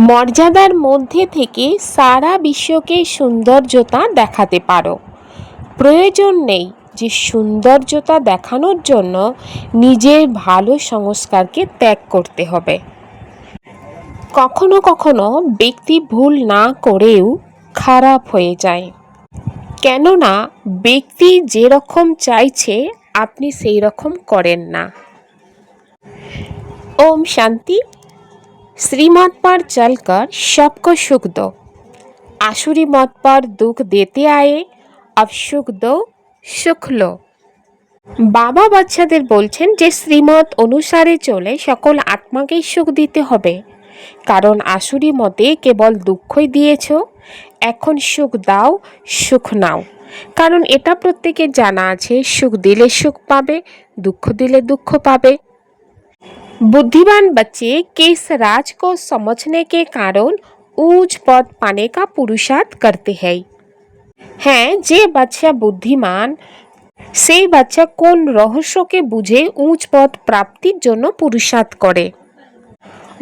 মর্যাদার মধ্যে থেকে সারা বিশ্বকে সৌন্দর্যতা দেখাতে পারো। প্রয়োজন নেই যে সৌন্দর্যতা দেখানোর জন্য নিজের ভালো সংস্কারকে ত্যাগ করতে হবে। কখনো কখনো ব্যক্তি ভুল না করেও খারাপ হয়ে যায়, কেননা ব্যক্তি যেরকম চাইছে আপনি সেই রকম করেন না। ओम शांति। श्रीमत पर चलकर सबको सुख दो, आसुरी मत पर दुख देते आए, अब सुख दो, सुख लो। বাবা বাচ্চাদের বলছেন যে শ্রীমত অনুসারে চলে সকল আত্মাকেই সুখ দিতে হবে, কারণ আসুরি মতে কেবল দুঃখই দিয়েছ, এখন সুখ দাও, সুখ নাও। কারণ এটা প্রত্যেকের জানা আছে, সুখ দিলে সুখ পাবে, দুঃখ দিলে দুঃখ পাবে। बुद्धिमान बच्चे के इस राज को समझने के कारण ऊंच पद पाने का पुरुषार्थ करते हैं। হ্যাঁ, যে বাচ্চা বুদ্ধিমান সেই বাচ্চা কোন রহস্যকে বুঝে উচ্চ পদ প্রাপ্তির জন্য পুরুষার্থ করে।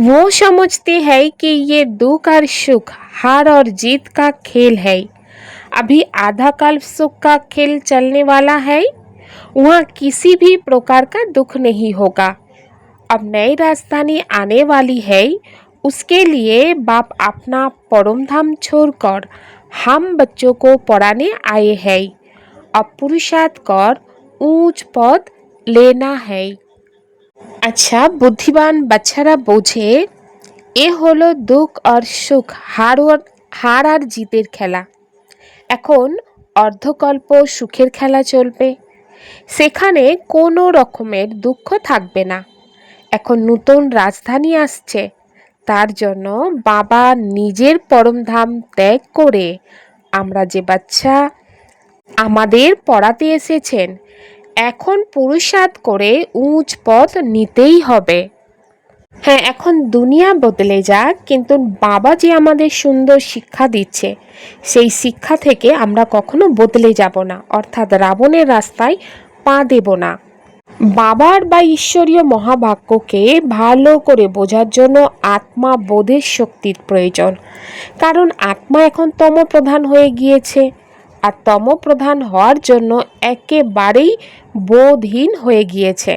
वो समझते हैं कि ये दुख और सुख हार और जीत का खेल है। अभी आधा कल्प सुख का खेल चलने वाला है, वहाँ किसी भी प्रकार का दुख नहीं होगा। अब नई राजधानी आने वाली है, उसके लिए बाप अपना परम धाम छोड़कर हम बच्चों को पढ़ाने आए हैं। अब पुरुषार्थ कर ऊंच पद लेना है। अच्छा, बुद्धिमान बच्चारा बोझे এ হলো দুঃখ আর সুখ, হার আর জিতের খেলা। এখন অর্ধকল্প সুখের খেলা চলবে, সেখানে কোনো রকমের দুঃখ থাকবে না। এখন নতুন রাজধানী আসছে, তার জন্য বাবা নিজের পরমধাম ত্যাগ করে আমরা যে বাচ্চা আমাদের পড়াতে এসেছেন, এখন পুরুষার্থ করে উচ্চ পদ নিতেই হবে। হ্যাঁ, এখন দুনিয়া বদলে যাক, কিন্তু বাবা যে আমাদের সুন্দর শিক্ষা দিচ্ছে সেই শিক্ষা থেকে আমরা কখনো বদলে যাব না, অর্থাৎ রাবণের রাস্তায় পা দেব না। বাবার বা ঈশ্বরীয় মহাবাক্যকে ভালো করে বোঝার জন্য আত্মা বোধের শক্তির প্রয়োজন, কারণ আত্মা এখন তমপ্রধান হয়ে গিয়েছে, আর তমপ্রধান হওয়ার জন্য একেবারেই বোধহীন হয়ে গিয়েছে।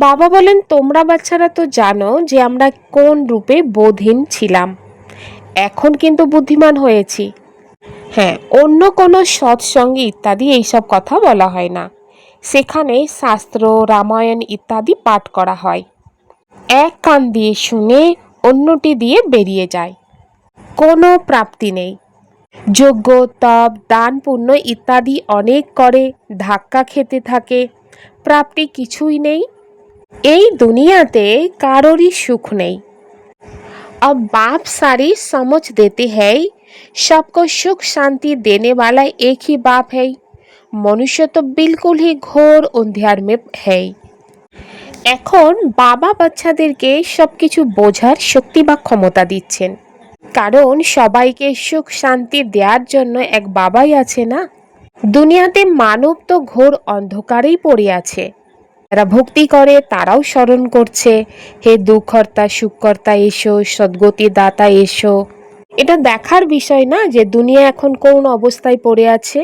বাবা বলেন, তোমরা বাচ্চারা তো জানো যে আমরা কোন রূপে বোধহীন ছিলাম, এখন কিন্তু বুদ্ধিমান হয়েছি। হ্যাঁ, অন্য কোনো সৎসঙ্গে ইত্যাদি এইসব কথা বলা হয় না, সেখানে শাস্ত্র, রামায়ণ ইত্যাদি পাঠ করা হয়। এক কান দিয়ে শুনে অন্যটি দিয়ে বেরিয়ে যায়, কোনো প্রাপ্তি নেই। যজ্ঞ, তপ, দান, পুণ্য ইত্যাদি অনেক করে ধাক্কা খেতে থাকে, প্রাপ্তি কিছুই নেই। এই দুনিয়াতে কারোরই সুখ নেই। अब बाप सारी समझ देते हैं, सबको सुख शांति देने वाला एक ही बाप है। मनुष्य तो बिल्कुल ही घोर अंधियार में है। এখন বাবা বাচ্চাদেরকে সবকিছু বোঝার শক্তি বা ক্ষমতা দিচ্ছেন, কারণ সবাইকে সুখ শান্তি দেওয়ার জন্য এক বাবাই আছে না। দুনিয়াতে মানব তো ঘোর অন্ধকারেই পড়ে আছে, যারা ভক্তি করে তারাও স্মরণ করছে, হে দুঃখকর্তা সুখকর্তা এসো, সদ্গতি দাতা এসো। এটা দেখার বিষয় না যে দুনিয়া এখন কোন অবস্থায় পড়ে আছে।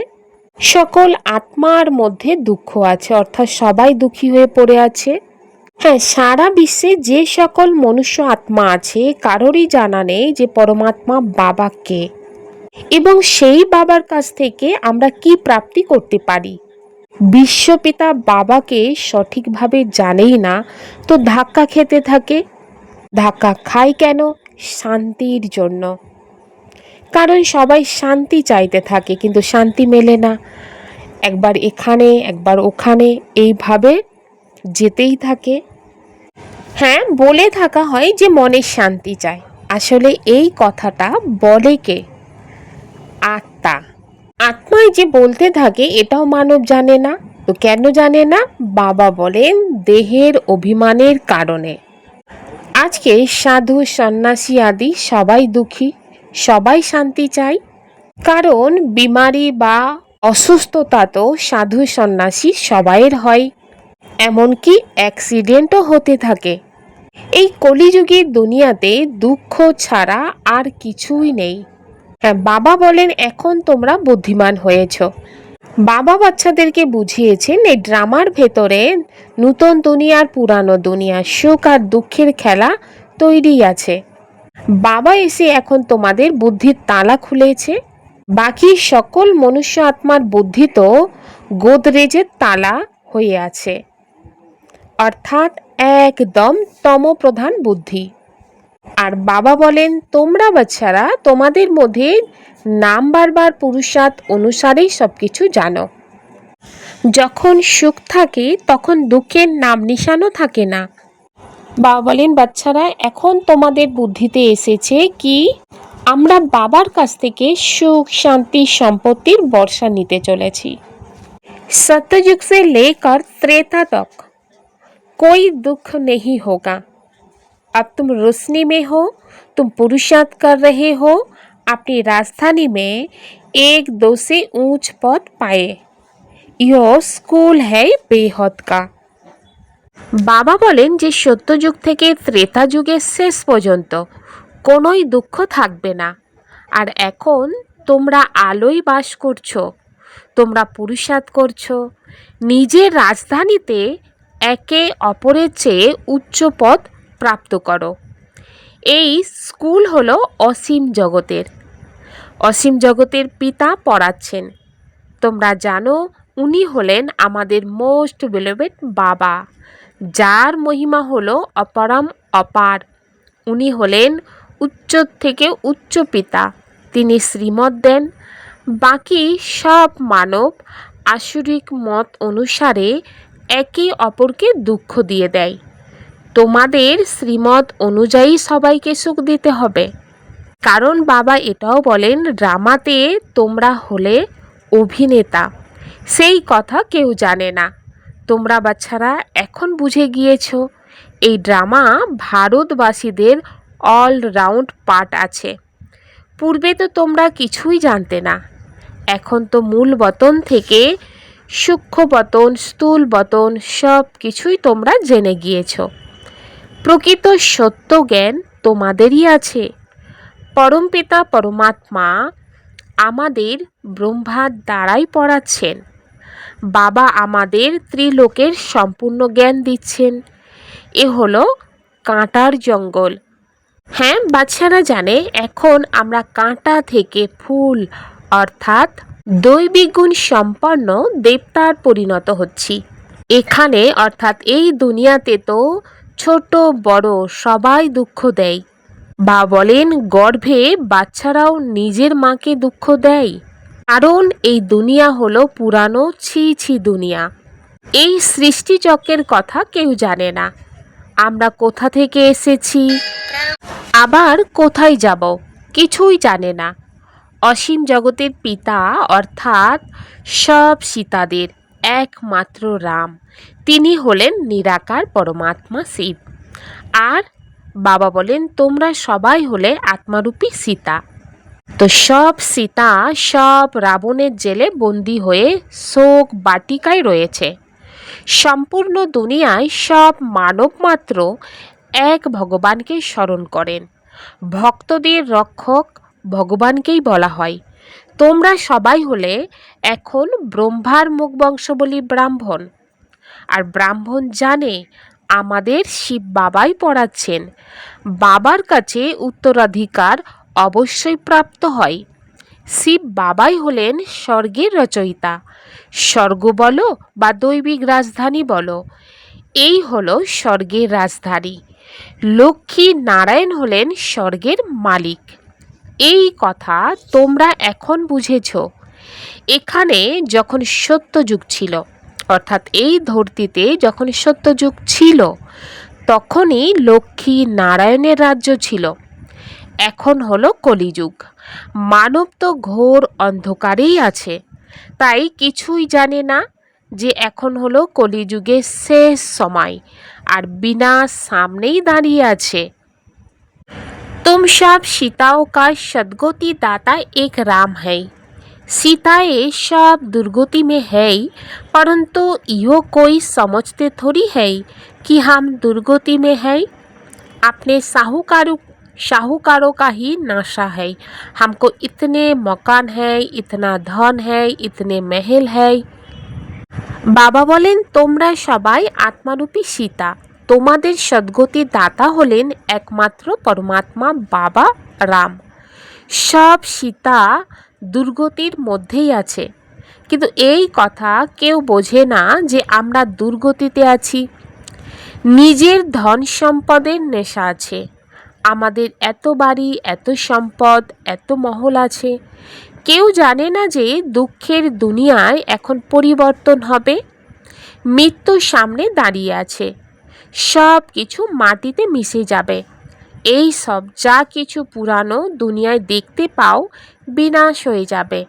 সকল আত্মার মধ্যে দুঃখ আছে, অর্থাৎ সবাই দুঃখী হয়ে পড়ে আছে। হ্যাঁ, সারা বিশ্বে যে সকল মনুষ্য আত্মা আছে, কারোরই জানা নেই যে পরমাত্মা বাবা কে এবং সেই বাবার কাছ থেকে আমরা কি প্রাপ্তি করতে পারি। বিশ্বপিতা বাবাকে সঠিকভাবে জানেই না, তো ধাক্কা খেতে থাকে। ধাক্কা খায় কেন? শান্তির জন্য, কারণ সবাই শান্তি চাইতে থাকে কিন্তু শান্তি মেলে না। একবার এখানে একবার ওখানে এইভাবে যেতেই থাকে। হ্যাঁ, বলে থাকা হয় যে মনের শান্তি চাই, আসলে এই কথাটা বলে কে? আত্মা। আত্মায় যে বলতে থাকে এটাও মানব জানে না। তো কেন জানে না? বাবা বলেন দেহের অভিমানের কারণে। আজকে সাধু সন্ন্যাসী আদি সবাই দুঃখী, সবাই শান্তি চায়, কারণ বিমারি বা অসুস্থতা তো সাধু সন্ন্যাসী সবাইয়ের হয়, এমনকি অ্যাক্সিডেন্টও হতে থাকে। এই কলিযুগের দুনিয়াতে দুঃখ ছাড়া আর কিছুই নেই। হ্যাঁ, বাবা বলেন এখন তোমরা বুদ্ধিমান হয়েছ। বাবা বাচ্চাদেরকে বুঝিয়েছেন এই ড্রামার ভেতরে নূতন দুনিয়ার পুরানো দুনিয়া, সুখ আর দুঃখের খেলা তৈরি আছে। বাবা এসে এখন তোমাদের বুদ্ধির তালা খুলেছে। বাকি সকল মনুষ্য আত্মার বুদ্ধি তো গোদরেজের তালা হয়ে আছে, অর্থাৎ একদম তমপ্রধান বুদ্ধি। আর বাবা বলেন তোমরা বাচ্চারা তোমাদের মধ্যে নাম বারবার পুরুষার্থ অনুসারেই সব কিছু জানো। যখন সুখ থাকে তখন দুঃখের নাম নিশানও থাকে না। বাবা বলেন বাচ্চারা এখন তোমাদের বুদ্ধিতে এসেছে কি আমরা বাবার কাছ থেকে সুখ শান্তি সম্পত্তির বর্ষা নিতে চলেছি। सत्ययुग से लेकर त्रेता तक कोई दुख नहीं होगा। अब तुम रोशनी में हो, तुम पुरुषार्थ कर रहे हो, अपनी राजधानी में एक दो से ऊंच पद पाए। यह स्कूल है बेहद का। বাবা বলেন যে সত্যযুগ থেকে ত্রেতা যুগের শেষ পর্যন্ত কোনোই দুঃখ থাকবে না। আর এখন তোমরা আলোয় বাস করছো, তোমরা পুরুষার্থ করছো, নিজের রাজধানীতে একে অপরের চেয়ে উচ্চ পদ প্রাপ্ত করো। এই স্কুল হলো অসীম জগতের। অসীম জগতের পিতা পড়াচ্ছেন। তোমরা জানো উনি হলেন আমাদের মোস্ট বেলোভেড বাবা, যার মহিমা হলো অপরম অপার। উনি হলেন উচ্চ থেকে উচ্চ পিতা। তিনি শ্রীমত দেন। বাকি সব মানব আসরিক মত অনুসারে একে অপরকে দুঃখ দিয়ে দেয়। তোমাদের শ্রীমত অনুযায়ী সবাইকে সুখ দিতে হবে। কারণ বাবা এটাও বলেন ড্রামাতে তোমরা হলে অভিনেতা, সেই কথা কেউ জানে না। তোমরা বাচ্চারা এখন বুঝে গিয়েছ এই ড্রামা ভারতবাসীদের অলরাউন্ড পার্ট আছে। পূর্বে তো তোমরা কিছুই জানতে না। এখন তো মূল বতন থেকে সূক্ষ্ম বতন, স্থূল বতন সব কিছুই তোমরা জেনে গিয়েছ। প্রকৃত সত্য জ্ঞান তোমাদেরই আছে। পরমপিতা পরমাত্মা আমাদের ব্রহ্মার দ্বারাই পড়াচ্ছেন। বাবা আমাদের ত্রিলোকের সম্পূর্ণ জ্ঞান দিচ্ছেন। এ হলো কাঁটার জঙ্গল। হ্যাঁ, বাচ্চারা জানে এখন আমরা কাঁটা থেকে ফুল অর্থাৎ দৈবিক গুণ সম্পন্ন দেবতার পরিণত হচ্ছি। এখানে অর্থাৎ এই দুনিয়াতে তো ছোট বড় সবাই দুঃখ দেয়। বা বলেন গর্ভে বাচ্চারাও নিজের মাকে দুঃখ দেয়। কারণ এই দুনিয়া হলো পুরানো ছি ছি দুনিয়া। এই সৃষ্টিচক্রের কথা কেউ জানে না। আমরা কোথা থেকে এসেছি, আবার কোথায় যাব কিছুই জানে না। অসীম জগতের পিতা অর্থাৎ সব সীতাদের একমাত্র রাম, তিনি হলেন নিরাকার পরমাত্মা শিব। আর বাবা বলেন তোমরা সবাই হলে আত্মারূপী সীতা। তো সব সীতা সব রাবণের জেলে বন্দী হয়ে শোক বাটিকায় রয়েছে। সম্পূর্ণ দুনিয়ায় সব মানব মাত্র এক ভগবানকে স্মরণ করেন। ভক্তদের রক্ষক ভগবানকেই বলা হয়। তোমরা সবাই হলে এখন ব্রহ্মার মুখ বংশবলী ব্রাহ্মণ। আর ব্রাহ্মণ জানে আমাদের শিব বাবাই পড়াচ্ছেন। বাবার কাছে উত্তরাধিকার অবশ্যই প্রাপ্ত হয়। শিব বাবাই হলেন স্বর্গের রচয়িতা। স্বর্গ বলো বা দৈবিক রাজধানী বলো, এই হলো স্বর্গের রাজধানী। লক্ষ্মী নারায়ণ হলেন স্বর্গের মালিক। এই কথা তোমরা এখন বুঝেছ। এখানে যখন সত্যযুগ ছিল, অর্থাৎ এই ধরতিতে যখন সত্যযুগ ছিল, তখনই লক্ষ্মী নারায়ণের রাজ্য ছিল। এখন হলো কলিযুগ। মানব তো ঘোর অন্ধকারেই আছে, তাই কিছুই জানে না যে এখন হলো কলিযুগের শেষ সময় আর বিনাশ সামনেই দাঁড়িয়ে আছে। तुम सब सीताओं का सदगति दाता एक राम है। सीताएं सब दुर्गति में है, परंतु यो कोई समझते थोड़ी है कि हम दुर्गति में है। अपने साहूकारों का ही नशा है। हमको इतने मकान है, इतना धन है, इतने महल है। বাবা বলেন, তোমরা সবাই আত্মারূপী সীতা। তোমাদের সদ্গতির দাতা হলেন একমাত্র পরমাত্মা বাবা রাম। সব সীতা দুর্গতির মধ্যেই আছে, কিন্তু এই কথা কেউ বোঝে না যে আমরা দুর্গতিতে আছি। নিজের ধন সম্পদের নেশা আছে। আমাদের এত বাড়ি, এত সম্পদ, এত মহল আছে। কেউ জানে না যে দুঃখের দুনিয়ায় এখন পরিবর্তন হবে। মৃত্যু সামনে দাঁড়িয়ে আছে। সব কিছু মাটিতে মিশে যাবে। এই সব যা কিছু পুরানো দুনিয়ায় দেখতে পাও বিনাশ হয়ে যাবে,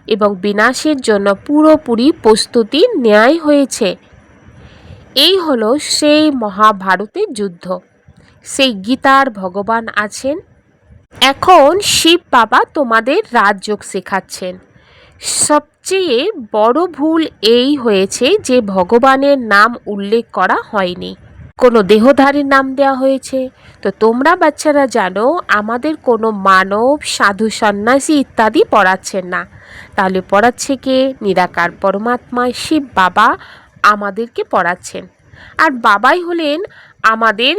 এবং বিনাশের জন্য পুরোপুরি প্রস্তুতি নেওয়াই হয়েছে। এই হলো সেই মহাভারতের যুদ্ধ। সেই গীতার ভগবান আছেন। এখন শিব বাবা তোমাদের রাজযোগ শেখাচ্ছেন। সবচেয়ে বড় ভুল এই হয়েছে যে ভগবানের নাম উল্লেখ করা হয়নি, কোনো দেহধারীর নাম দেওয়া হয়েছে। তো তোমরা বাচ্চারা জানো আমাদের কোনো মানব, সাধু, সন্ন্যাসী ইত্যাদি পড়াচ্ছেন না। তাহলে পড়াচ্ছে কে? নিরাকার পরমাত্মা শিব বাবা আমাদেরকে পড়াচ্ছেন। আর বাবাই হলেন আমাদের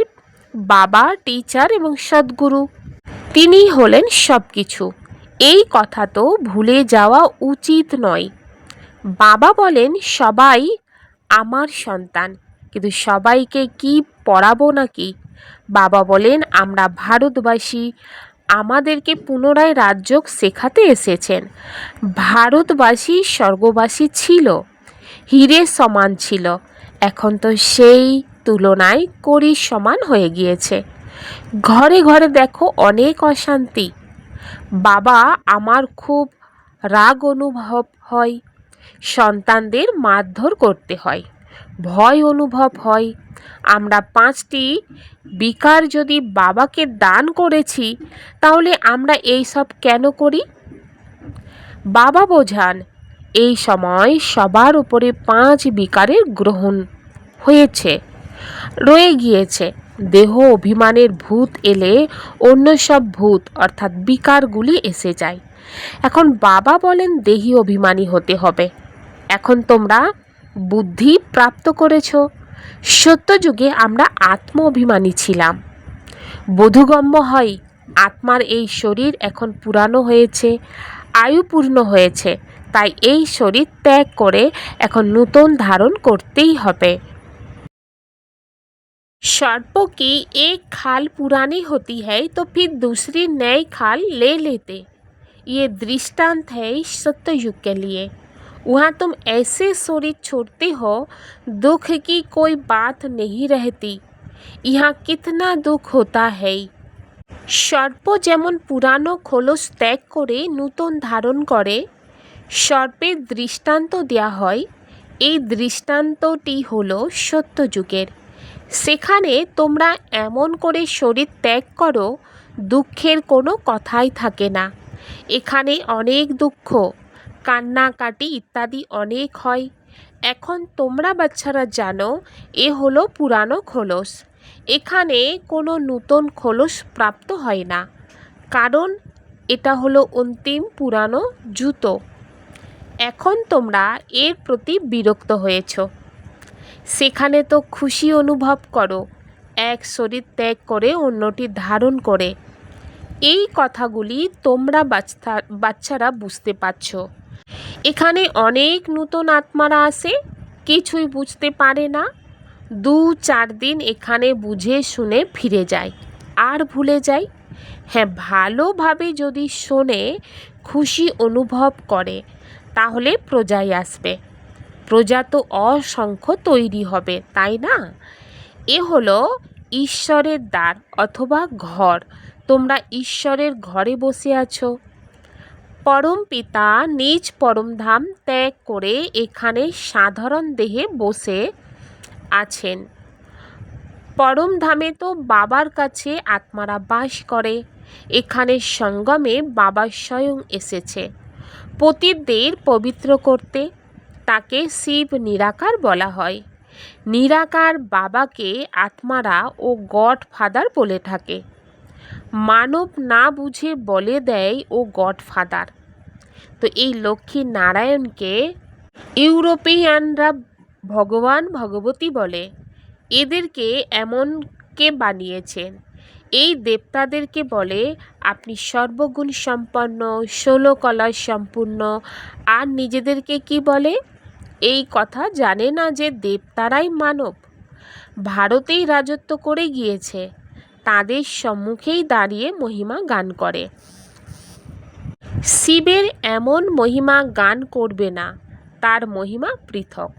বাবা, টিচার এবং সদ্গুরু। তিনি হলেন সব কিছু। এই কথা তো ভুলে যাওয়া উচিত নয়। বাবা বলেন সবাই আমার সন্তান, কিন্তু সবাইকে কি পড়াবো নাকি? বাবা বলেন আমরা ভারতবাসী, আমাদেরকে পুনরায় রাজযোগ শেখাতে এসেছেন। ভারতবাসী স্বর্গবাসী ছিল, হীরের সমান ছিল, এখন তো সেই তুলনায় কড়ির সমান হয়ে গিয়েছে। ঘরে ঘরে দেখো অনেক অশান্তি। বাবা আমার খুব রাগ অনুভব হয়, সন্তানদের মারধর করতে হয়, ভয় অনুভব হয়। আমরা 5টি বিকার যদি বাবাকে দান করেছি, তাহলে আমরা এই সব কেন করি? বাবা বোঝান এই সময় সবার উপরে 5 বিকারের গ্রহণ হয়েছে, রয়ে গিয়েছে। দেহ অভিমানের ভূত এলে অন্য সব ভূত অর্থাৎ বিকারগুলি এসে যায়। এখন বাবা বলেন দেহি অভিমানী হতে হবে। এখন তোমরা বুদ্ধি প্রাপ্ত করেছ। সত্যযুগে আমরা আত্ম অভিমানী ছিলাম। বোধগম্য হয় আত্মার এই শরীর এখন পুরানো হয়েছে, আয়ু পূর্ণ হয়েছে, তাই এই শরীর ত্যাগ করে এখন নূতন ধারণ করতেই হবে। सर्पों की एक खाल पुरानी होती है तो फिर दूसरी नई खाल ले लेते। ये दृष्टांत है सत्ययुग के लिए। वहाँ तुम ऐसे शरीर छोड़ते हो, दुख की कोई बात नहीं रहती। यहाँ कितना दुख होता है। सर्प जेमन पुरानो खोलस त्याग करे नूतन धारण करे, सर्पेर दृष्टान्त देया हय। এই দৃষ্টান্তটি হলো সত্যযুগের। সেখানে তোমরা এমন করে শরীর ত্যাগ করো, দুঃখের কোনো কথাই থাকে না। এখানে অনেক দুঃখ, কান্নাকাটি ইত্যাদি অনেক হয়। এখন তোমরা বাচ্চারা জানো এ হলো পুরানো খোলস। এখানে কোনো নূতন খোলস প্রাপ্ত হয় না, কারণ এটা হলো অন্তিম পুরানো জুতো। এখন তোমরা এর প্রতি বিরক্ত হয়েছ। সেখানে তো খুশি অনুভব করো, এক শরীর ত্যাগ করে অন্যটি ধারণ করে। এই কথাগুলি তোমরা বাচ্চারা বুঝতে পারছ। এখানে অনেক নূতন আত্মারা আসে, কিছুই বুঝতে পারে না। 2-4 দিন এখানে বুঝে শুনে ফিরে যায়, আর ভুলে যায়। হ্যাঁ, ভালোভাবে যদি শোনে, খুশি অনুভব করে, তাহলে প্রজায় আসবে। প্রজা তো অসংখ্য তৈরি হবে, তাই না? এ হলো ঈশ্বরের দ্বার অথবা ঘর। তোমরা ঈশ্বরের ঘরে বসে আছো। পরম পিতা নিজ পরমধাম ত্যাগ করে এখানে সাধারণ দেহে বসে আছেন। পরমধামে তো বাবার কাছে আত্মারা বাস করে। এখানে সঙ্গমে বাবা স্বয়ং এসেছে পতিতদের পবিত্র করতে। তাকে শিব নিরাকার বলা হয়। নিরাকার বাবাকে আত্মারা ও গড ফাদার বলে থাকে। মানব না বুঝে বলে দেয় ও গড ফাদার। তো এই লক্ষ্মী নারায়ণকে ইউরোপিয়ানরা ভগবান ভগবতী বলে। এদেরকে এমন কে বানিয়েছেন? এই দেবতাদেরকে বলে আপনি সর্বগুণ সম্পন্ন, 16 কলা সম্পূর্ণ। আর নিজেদেরকে কি বলে? এই কথা জানে না যে দেবতারাই মানব, ভারতেই রাজত্ব করে গিয়েছে, তাদের সম্মুখেই দাঁড়িয়ে মহিমা গান করে। শিবের এমন মহিমা গান করবে না, তার মহিমা পৃথক।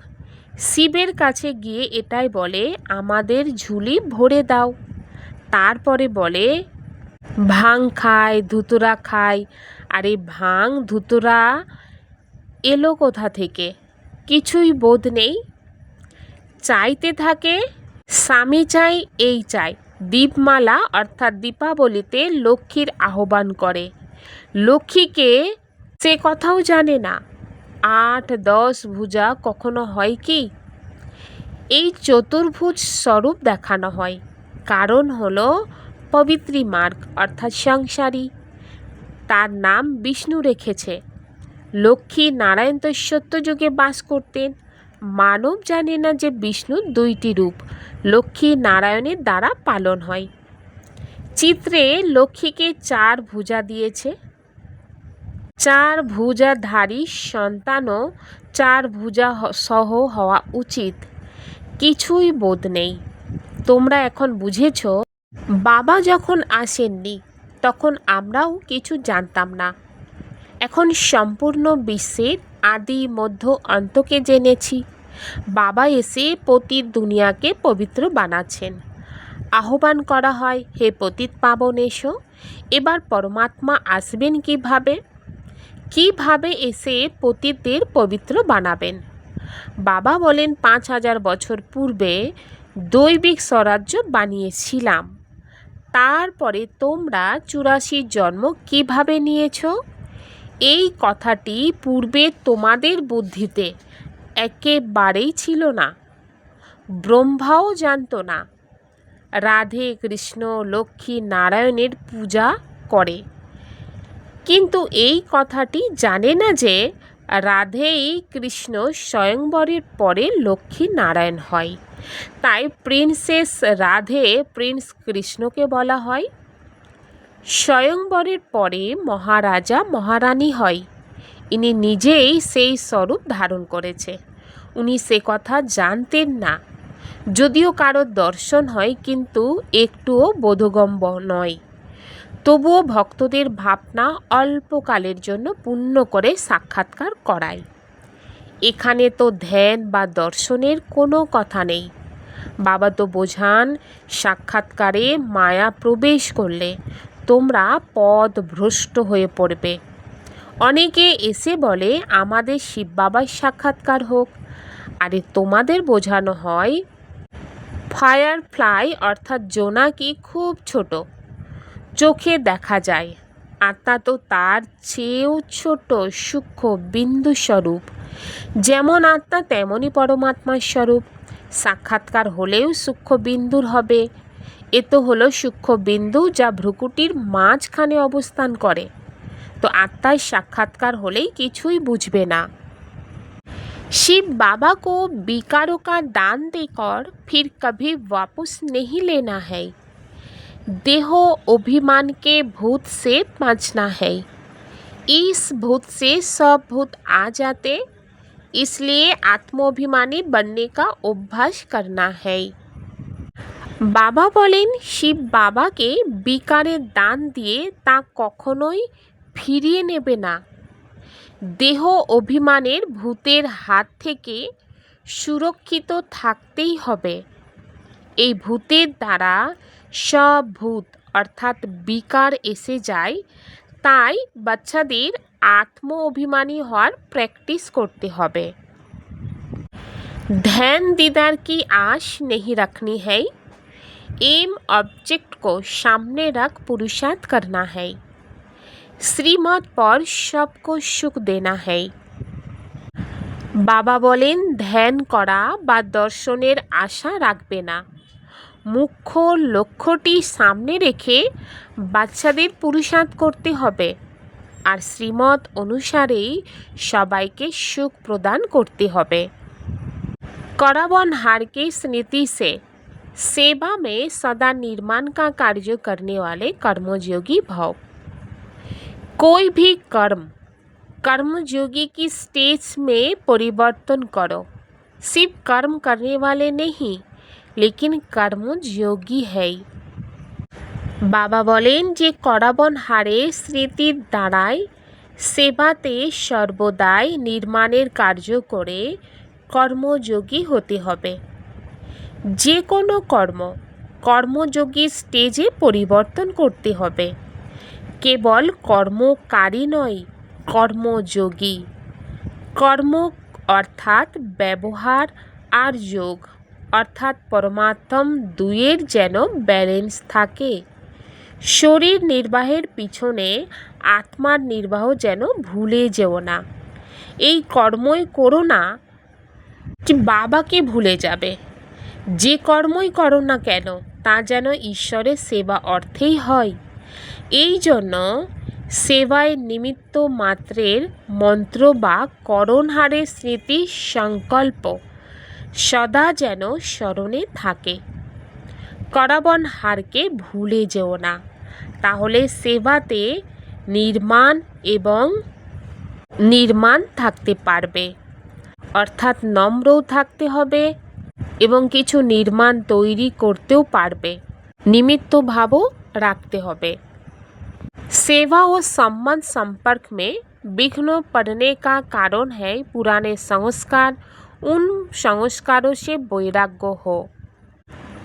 শিবের কাছে গিয়ে এটাই বলে আমাদের ঝুলি ভরে দাও। তারপরে বলে ভাং খায়, ধুতুরা খায়। আর এই ভাং ধুতুরা এলো কোথা থেকে? কিছুই বোধ নেই। চাইতে থাকে, স্বামী চাই, এই চাই। দীপমালা অর্থাৎ দীপাবলিতে লক্ষ্মীর আহ্বান করে। লক্ষ্মীকে সে কথাও জানে না 8-10 ভুজা কখনো হয় কি? এই চতুর্ভুজ স্বরূপ দেখানো হয়। কারণ হলো পবিত্রী মার্গ অর্থাৎ সংসারী। তার নাম বিষ্ণু রেখেছে। লক্ষ্মী নারায়ণ তো সত্যযুগে বাস করতেন। মানব জানে না যে বিষ্ণুর 2টি রূপ লক্ষ্মী নারায়ণের দ্বারা পালন হয়। চিত্রে লক্ষ্মীকে 4 ভুজা দিয়েছে। 4 ভুজাধারী সন্তানও 4 ভুজা সহ হওয়া উচিত। কিছুই বোধ নেই। তোমরা এখন বুঝেছ, বাবা যখন আসেননি তখন আমরাও কিছু জানতাম না। এখন সম্পূর্ণ বিশ্বের আদি মধ্য অন্তকে জেনেছি। বাবা এসে পতিত দুনিয়াকে পবিত্র বানাচ্ছেন। আহ্বান করা হয়, হে পতিত পাবন এসো। এবার পরমাত্মা আসবেন কিভাবে? কিভাবে এসে পতিতদের পবিত্র বানাবেন? বাবা বলেন 5000 বছর পূর্বে দৈবিক স্বরাজ্য বানিয়েছিলাম। তারপরে তোমরা 84 জন্ম কিভাবে নিয়েছ? এই কথাটি পূর্বে তোমাদের বুদ্ধিতে একেবারেই ছিল না। ব্রহ্মাও জানত না। রাধে কৃষ্ণ লক্ষ্মী নারায়ণের পূজা করে, কিন্তু এই কথাটি জানে না যে রাধেই কৃষ্ণ স্বয়ংবরের পরে লক্ষ্মী নারায়ণ হয়। তাই প্রিন্সেস রাধে প্রিন্স কৃষ্ণকে বলা হয়। স্বয়ংবরের পরে মহারাজা মহারানী হয়। ইনি নিজেই সেই স্বরূপ ধারণ করেছে। উনি সে কথা জানতেন না। যদিও কারোর দর্শন হয়, কিন্তু একটুও বোধগম্য নয়। তবুও ভক্তদের ভাবনা অল্পকালের জন্য পূর্ণ করে সাক্ষাৎকার করায়। এখানে তো ধ্যান বা দর্শনের কোনো কথা নেই। বাবা তো বোঝান, সাক্ষাৎকারে মায়া প্রবেশ করলে তোমরা পথ ভ্রষ্ট হয়ে পড়বে। অনেকে এসে বলে আমাদের শিব বাবার সাক্ষাৎকার হোক। আরে তোমাদের বোঝানো হয় ফায়ারফ্লাই অর্থাৎ জোনাকি খুব ছোট, চোখে দেখা যায়। আত্মা তো তার চেয়েও ছোট, সূক্ষ্ম বিন্দু স্বরূপ। যেমন আত্মা তেমনই পরমাত্মার স্বরূপ। সাক্ষাৎকার হলেও সূক্ষ্ম বিন্দুর হবে। এ তো হলো সূক্ষ্ম বিন্দু যা ভ্রুকুটির মাঝখানে অবস্থান করে। তো আত্মার সাক্ষাৎকার হলেই কিছুই বুঝবে না। शिव बाबा को विकारों का दान देकर फिर कभी वापस नहीं लेना है। देहो अभिमान के भूत से बचना है। इस भूत से सब भूत आ जाते, इसलिए आत्माभिमानी बनने का अभ्यास करना है। बाबा बोलेन शिव बाबा के विकारेर दान दिए ता कखनोई फिरिए नेबे ना। দেহ অভিমানের ভূতের হাত থেকে সুরক্ষিত থাকতেই হবে। এই ভূতের দ্বারা সব ভূত অর্থাৎ বিকার এসে যায়। তাই বাচ্চাদের আত্ম অভিমানী হওয়ার প্র্যাকটিস করতে হবে। ध्यान दीदार की आश नहीं रखनी है। एम ऑब्जेक्ट को सामने रख पुरुषार्थ करना है। श्रीमत पर सबको सुख देना है। বাবা বলেন ধ্যান করা বা দর্শনের আশা রাখবে না, মুখ্য লক্ষ্যটি সামনে রেখে বাচ্চাদের পুরুষার্থ করতে হবে আর শ্রীমত অনুসারেই সবাইকে সুখ প্রদান করতে হবে। करावन हार की स्मृति से सेवा में सदा निर्माण का कार्य करने वाले कर्मयोगी भाव। कोई भी कर्मयोगी की स्टेज में परिवर्तन करो, सिर्फ कर्म करने वाले नहीं लेकिन कर्मयोगी है। बाबा बोलें जे करावन हारे स्मृतिर द्वाराई सेवाते सर्वदाई निर्माणेर कार्य करे কর্মযোগী হতে হবে। যে কোনো কর্মযোগী স্টেজে পরিবর্তন করতে হবে। কেবল কর্মকারী নয়, কর্মযোগী। কর্ম অর্থাৎ ব্যবহার আর যোগ অর্থাৎ পরমাত্ম দুইয়ের যেন ব্যালেন্স থাকে। শরীর নির্বাহের পিছনে আত্মার নির্বাহ যেন ভুলে যেও না। এই কর্মই করো না যে বাবাকে ভুলে যাবে। যে কর্মই করো না কেন তা যেন ঈশ্বরের সেবা অর্থেই হয়। এই জন্য সেবায় নিমিত্ত মাত্রের মন্ত্র বা করণহারের স্মৃতি সংকল্প সদা যেন স্মরণে থাকে। करावन হারকে ভুলে যেও না, তাহলে সেবাতে নির্মাণ থাকতে পারবে। অর্থাৎ নম্রও থাকতে হবে এবং কিছু নির্মাণ তৈরি করতেও পারবে, निमित्त भावो रखते होबे। सेवा और सम्मान संपर्क में विघ्न पड़ने का कारण है पुराने संस्कार, उन संस्कारों से वैराग्य हो।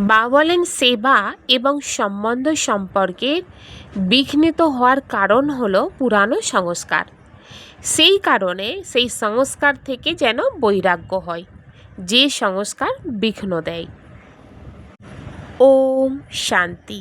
बाबा बोलेन सेवा एवं सम्बन्ध सम्पर्के विघ्नित होवार कारण हलो पुरानो संस्कार। সেই কারণে সেই সংস্কার থেকে যেন বৈরাগ্য হয়, যে সংস্কার বিঘ্ন দেয়। ওম শান্তি।